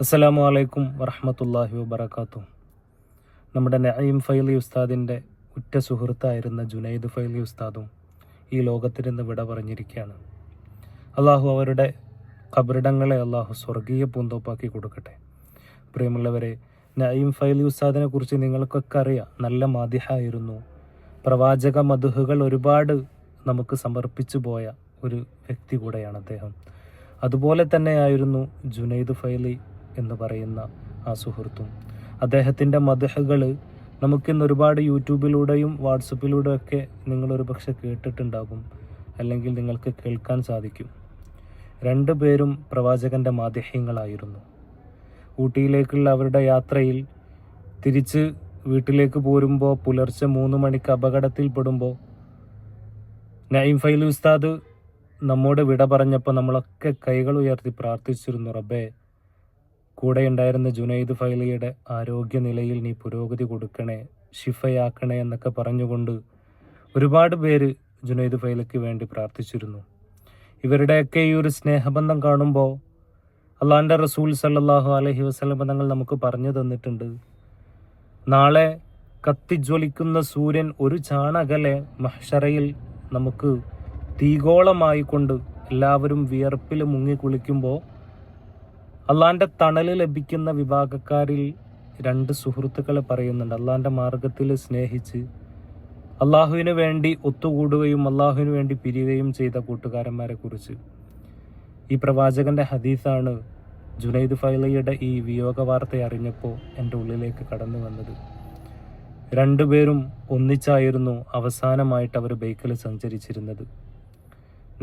അസ്സലാമു അലൈക്കും വറഹ്മത്തുള്ളാഹി വബറകാതുഹു. നമ്മുടെ നഈം ഫൈലി ഉസ്താദിൻ്റെ ഉറ്റ സുഹൃത്തായിരുന്ന ജുനൈദ് ഫൈലി ഉസ്താദും ഈ ലോകത്തിൽ നിന്ന് വിട പറഞ്ഞിരിക്കുകയാണ്. അള്ളാഹു അവരുടെ ഖബറിടങ്ങളെ അള്ളാഹു സ്വർഗീയ പൂന്തോപ്പാക്കി കൊടുക്കട്ടെ. പ്രിയമുള്ളവരെ, നഈം ഫൈലി ഉസ്താദിനെ കുറിച്ച് നിങ്ങൾക്കൊക്കെ അറിയാം. നല്ല മാദിഹായിരുന്നു. പ്രവാചക മദ്ഹുകൾ ഒരുപാട് നമുക്ക് സമർപ്പിച്ചു പോയ ഒരു വ്യക്തി കൂടെയാണ് അദ്ദേഹം. അതുപോലെ തന്നെയായിരുന്നു ജുനൈദ് ഫൈലി എന്ന് പറയുന്ന ആ സുഹൃത്തും. അദ്ദേഹത്തിൻ്റെ മദ്ഹുകൾ നമുക്കിന്ന് ഒരുപാട് യൂട്യൂബിലൂടെയും വാട്സപ്പിലൂടെയൊക്കെ നിങ്ങളൊരു പക്ഷെ കേട്ടിട്ടുണ്ടാകും, അല്ലെങ്കിൽ നിങ്ങൾക്ക് കേൾക്കാൻ സാധിക്കും. രണ്ടുപേരും പ്രവാചകൻ്റെ മാദിഹ്യങ്ങളായിരുന്നു. ഊട്ടിയിലേക്കുള്ള അവരുടെ യാത്രയിൽ തിരിച്ച് വീട്ടിലേക്ക് പോരുമ്പോൾ പുലർച്ചെ 3 മണിക്ക് അപകടത്തിൽപ്പെടുമ്പോൾ നഈം ഫൈലി ഉസ്താദ് നമ്മോട് വിട പറഞ്ഞപ്പോൾ നമ്മളൊക്കെ കൈകൾ ഉയർത്തി പ്രാർത്ഥിച്ചിരുന്നു, റബ്ബേ, കൂടെ ഉണ്ടായിരുന്ന ജുനൈദ് ഫൈലിയുടെ ആരോഗ്യനിലയിൽ നീ പുരോഗതി കൊടുക്കണേ, ഷിഫയാക്കണേ എന്നൊക്കെ പറഞ്ഞുകൊണ്ട് ഒരുപാട് പേര് ജുനൈദ് ഫൈലിക്ക് വേണ്ടി പ്രാർത്ഥിച്ചിരുന്നു. ഇവരുടെയൊക്കെ ഈ ഒരു സ്നേഹബന്ധം കാണുമ്പോൾ അള്ളാഹിൻ്റെ റസൂൽ സല്ലല്ലാഹു അലൈഹി വസല്ലം തങ്ങൾ നമുക്ക് പറഞ്ഞു തന്നിട്ടുണ്ട്, നാളെ കത്തിജ്വലിക്കുന്ന സൂര്യൻ ഒരു ചാണകലെ മഹ്ശറയിൽ നമുക്ക് തീഗോളമായിക്കൊണ്ട് എല്ലാവരും വിയർപ്പിൽ മുങ്ങി കുളിക്കുമ്പോൾ അള്ളാഹിൻ്റെ തണൽ ലഭിക്കുന്ന വിഭാഗക്കാരിൽ 2 സുഹൃത്തുക്കളെ പറയുന്നുണ്ട്. അള്ളാഹിൻ്റെ മാർഗത്തിൽ സ്നേഹിച്ച് അള്ളാഹുവിന് വേണ്ടി ഒത്തുകൂടുകയും അള്ളാഹുവിന് വേണ്ടി പിരിയുകയും ചെയ്ത കൂട്ടുകാരന്മാരെ കുറിച്ച്. ഈ പ്രവാചകന്റെ ഹദീസാണ് ജുനൈദ് ഫൈലിയുടെ ഈ വിയോഗ വാർത്ത അറിഞ്ഞപ്പോൾ എൻ്റെ ഉള്ളിലേക്ക് കടന്നു വന്നത്. 2 പേരും ഒന്നിച്ചായിരുന്നു അവസാനമായിട്ട് അവർ ബൈക്കിൽ സഞ്ചരിച്ചിരുന്നത്.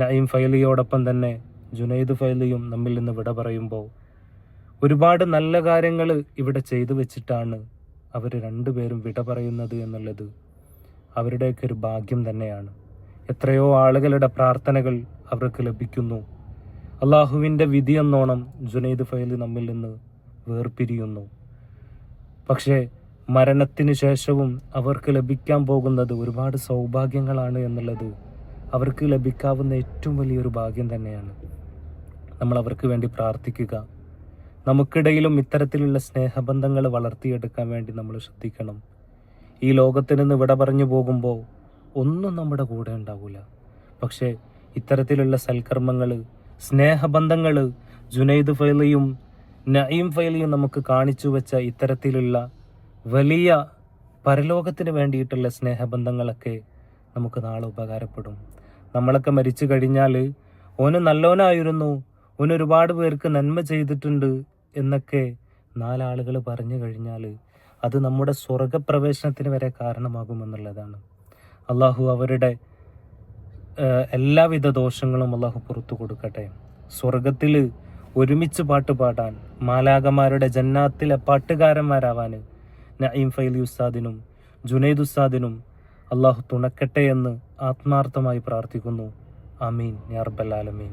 നഈം ഫൈലിയോടൊപ്പം തന്നെ ജുനൈദ് ഫൈലിയും നമ്മിൽ നിന്ന് വിട പറയുമ്പോൾ ഒരുപാട് നല്ല കാര്യങ്ങൾ ഇവിടെ ചെയ്തു വെച്ചിട്ടാണ് അവർ 2 പേരും വിട പറയുന്നത് എന്നുള്ളത് അവരുടെയൊക്കെ ഒരു ഭാഗ്യം തന്നെയാണ്. എത്രയോ ആളുകളുടെ പ്രാർത്ഥനകൾ അവർക്ക് ലഭിക്കുന്നു. അള്ളാഹുവിൻ്റെ വിധിയെന്നോണം ജുനൈദ് ഫൈലി നമ്മിൽ നിന്ന് വേർപിരിയുന്നു. പക്ഷേ മരണത്തിന് ശേഷവും അവർക്ക് ലഭിക്കാൻ പോകുന്നത് ഒരുപാട് സൗഭാഗ്യങ്ങളാണ് എന്നുള്ളത് അവർക്ക് ലഭിക്കാവുന്ന ഏറ്റവും വലിയൊരു ഭാഗ്യം തന്നെയാണ്. നമ്മൾ അവർക്ക് വേണ്ടി പ്രാർത്ഥിക്കുക. നമുക്കിടയിലും ഇത്തരത്തിലുള്ള സ്നേഹബന്ധങ്ങൾ വളർത്തിയെടുക്കാൻ വേണ്ടി നമ്മൾ ശ്രദ്ധിക്കണം. ഈ ലോകത്തിൽ നിന്ന് വിട പറഞ്ഞു പോകുമ്പോൾ ഒന്നും നമ്മുടെ കൂടെ ഉണ്ടാവില്ല. പക്ഷേ ഇത്തരത്തിലുള്ള സൽക്കർമ്മങ്ങൾ, സ്നേഹബന്ധങ്ങൾ ജുനൈദ് ഫൈലിയും നഈം ഫൈലിയും നമുക്ക് കാണിച്ചു വെച്ച ഇത്തരത്തിലുള്ള വലിയ പരലോകത്തിന് വേണ്ടിയിട്ടുള്ള സ്നേഹബന്ധങ്ങളൊക്കെ നമുക്ക് നാളെ ഉപകാരപ്പെടും. നമ്മളൊക്കെ മരിച്ചു കഴിഞ്ഞാൽ ഓന് നല്ലോനായിരുന്നു, ഓന് ഒരുപാട് പേർക്ക് നന്മ ചെയ്തിട്ടുണ്ട് എന്നൊക്കെ 4 ആളുകൾ പറഞ്ഞു കഴിഞ്ഞാൽ അത് നമ്മുടെ സ്വർഗപ്രവേശനത്തിന് വരെ കാരണമാകുമെന്നുള്ളതാണ്. അള്ളാഹു അവരുടെ എല്ലാവിധ ദോഷങ്ങളും അള്ളാഹു പുറത്തു കൊടുക്കട്ടെ. സ്വർഗത്തിൽ ഒരുമിച്ച് പാട്ട് പാടാൻ, മാലാകമാരുടെ ജന്നാത്തിലെ പാട്ടുകാരന്മാരാവാൻ നഈം ഫൈലി ഉസ്താദിനും ജുനൈദ് ഉസ്താദിനും അള്ളാഹു തുണക്കട്ടെ എന്ന് ആത്മാർത്ഥമായി പ്രാർത്ഥിക്കുന്നു. ആമീൻ യാ റബ്ബൽ ആലമീൻ.